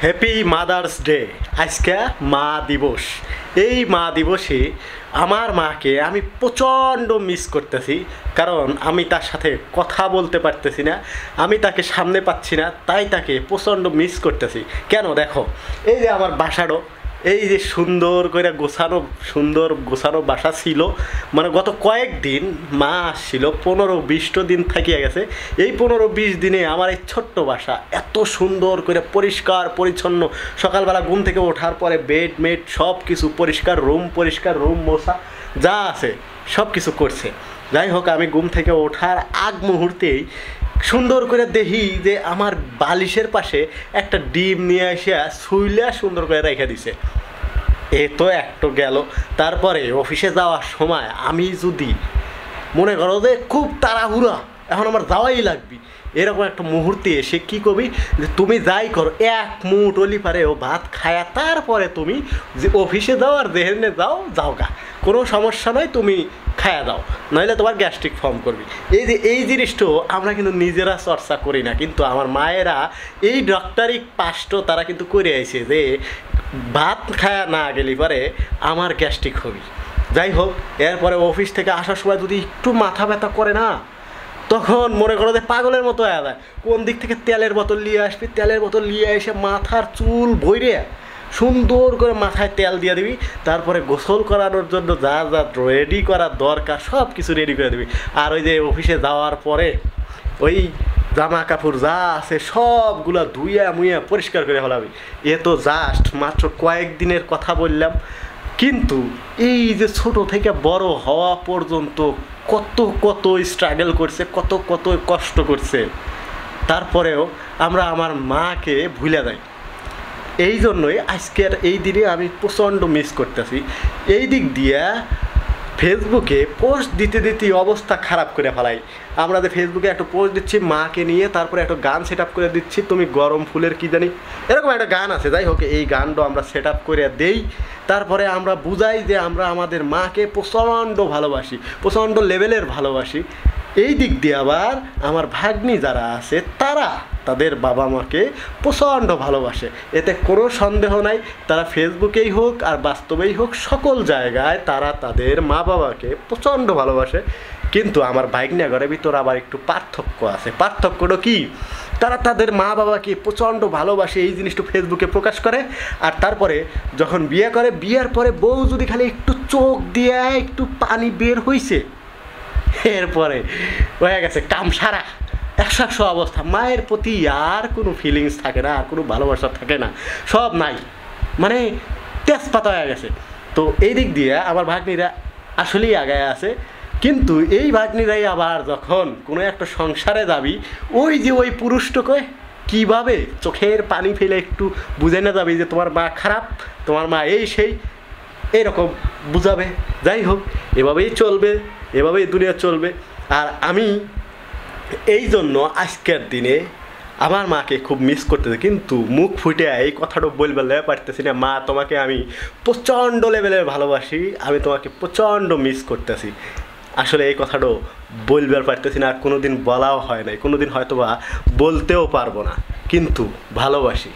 Happy mother's day. আজকে মা দিবস। এই মা দিবসে আমার মাকে আমি প্রচণ্ড মিস করতেছি, কারণ আমি তার সাথে কথা বলতে পারতেছি না, আমি তাকে সামনে পাচ্ছি না, তাই তাকে প্রচণ্ড মিস করতেছি। কেন দেখো, এই যে আমার বাসারও এই যে সুন্দর গোছানো বাসা ছিল, মানে গত কয়েকদিন মা আসছিল, 15-20 দিন থাকিয়া গেছে। এই 15-20 দিনে আমার এই ছোট্ট বাসা এত সুন্দর করে পরিষ্কার পরিচ্ছন্ন, সকালবেলা ঘুম থেকে ওঠার পরে বেড মেড সব কিছু পরিষ্কার, রুম মোছা যা আছে সব কিছু করছে। যাই হোক, আমি ঘুম থেকে ওঠার আগ মুহূর্তেই সুন্দর করে দেখি যে আমার বালিশের পাশে একটা ডিম নিয়ে এসে শুইলা সুন্দর করে রেখে দিছে। এ তো একটু গেল। তারপরে অফিসে যাওয়ার সময় আমি যদি মনে করো যে খুব তাড়াহুড়া, এখন আমার যাওয়াই লাগবে, এরকম একটা মুহূর্তে এসে কী করবি যে তুমি যাই করো, এক মুঠ অলি পারে ও ভাত খায়া তারপরে তুমি যে অফিসে যাও আর যেখানে যাও গা, কোনো সমস্যা নয়, তুমি খায়া দাও, নইলে তোমার গ্যাস্ট্রিক ফর্ম করবি। এই জিনিসটাও আমরা কিন্তু নিজেরা চর্চা করি না, কিন্তু আমার মায়েরা এই ডক্টরিক পাসটো তারা কিন্তু করে আইছে যে ভাত খায়া না গেলে পরে আমার গ্যাস্ট্রিক হবে। যাই হোক, এরপরে অফিস থেকে আসার সময় যদি একটু মাথা ব্যথা করে না, তখন মনে করো যে পাগলের মতো হয়ে যায়। কোন দিক থেকে তেলের বোতল নিয়ে আসবি, তেলের বোতল নিয়ে এসে মাথার চুল ভইরে সুন্দর করে মাথায় তেল দিয়ে দিবি, তারপরে গোসল করানোর জন্য যা যা রেডি করার দরকার সব কিছু রেডি করে দিবি। আর ওই যে অফিসে যাওয়ার পরে ওই জামা কাপড় যা আছে সবগুলা ধুইয়া মুইয়া পরিষ্কার করে ফেলাবি। এ তো জাস্ট মাত্র কয়েকদিনের কথা বললাম, কিন্তু এই যে ছোট থেকে বড় হওয়া পর্যন্ত কত স্ট্রাগল করছে, কত কষ্ট করছে, তারপরেও আমরা আমার মাকে ভুলে যাই। এই জন্যই আজকের এই দিনে আমি প্রচণ্ড মিস করতেছি। এই দিক দিয়ে ফেসবুকে পোস্ট দিতে অবস্থা খারাপ করে ফেলাই। আমরা যে ফেসবুকে একটা পোস্ট দিচ্ছি মাকে নিয়ে, তারপরে একটা গান সেট আপ করে দিচ্ছি, তুমি গরম ফুলের কি জানি এরকম একটা গান আছে। যাই হোক, এই গানটা আমরা সেট আপ করে দেই, তারপরে আমরা বুঝাই যে আমরা আমাদের মাকে প্রচণ্ড ভালোবাসি, প্রচণ্ড লেভেলের ভালোবাসি। এই দিক দিয়ে আবার আমার ভাগ্নি যারা আছে তারা তাদের বাবা মাকে প্রচণ্ড ভালোবাসে, এতে কোনো সন্দেহ নাই। তারা ফেসবুকেই হোক আর বাস্তবেই হোক, সকল জায়গায় তারা তাদের মা বাবাকে প্রচণ্ড ভালোবাসে। কিন্তু আমার ভাগ্নে ঘরের ভিতর আবার একটু পার্থক্য আছে। পার্থক্যটা কি? তারা তাদের মা বাবাকে প্রচণ্ড ভালোবাসে, এই জিনিসটা ফেসবুকে প্রকাশ করে। আর তারপরে যখন বিয়ে করে, বিয়ের পরে বউ যদি খালি একটু চোখ দিয়ে একটু পানি বের হইছে, এরপরে হয়ে গেছে কাম সারা, 100 অবস্থা। মায়ের প্রতি আর কোনো ফিলিংস থাকে না, আর কোনো ভালোবাসা থাকে না, সব নাই, মানে তেজপাতা হয়ে গেছে। তো এই দিক দিয়ে আমার ভাগ্নিরা আসলেই আগায় আছে। কিন্তু এই ভাগ্নিরাই আবার যখন কোনো একটা সংসারে যাবি, ওই পুরুষটাকে কীভাবে চোখের পানি ফেলে একটু বুঝে না যাবি যে তোমার মা খারাপ, তোমার মা এই সেই, এইরকম বুঝাবে। যাই হোক, এভাবেই চলবে, এভাবেই দুনিয়া চলবে। আর আমি এই জন্য আজকের দিনে আমার মাকে খুব মিস করতেছি, কিন্তু মুখ ফুটে এই কথাটা বলতে পারতেছি না। মা, তোমাকে আমি প্রচণ্ড লেভেলের ভালোবাসি, আমি তোমাকে প্রচণ্ড মিস করতেছি। আসলে এই কথাটাও বলবার পারতেছি না, আর কোনো দিন বলাও হয় নাই, কোনো দিন হয়তো বা বলতেও পারবো না, কিন্তু ভালোবাসি।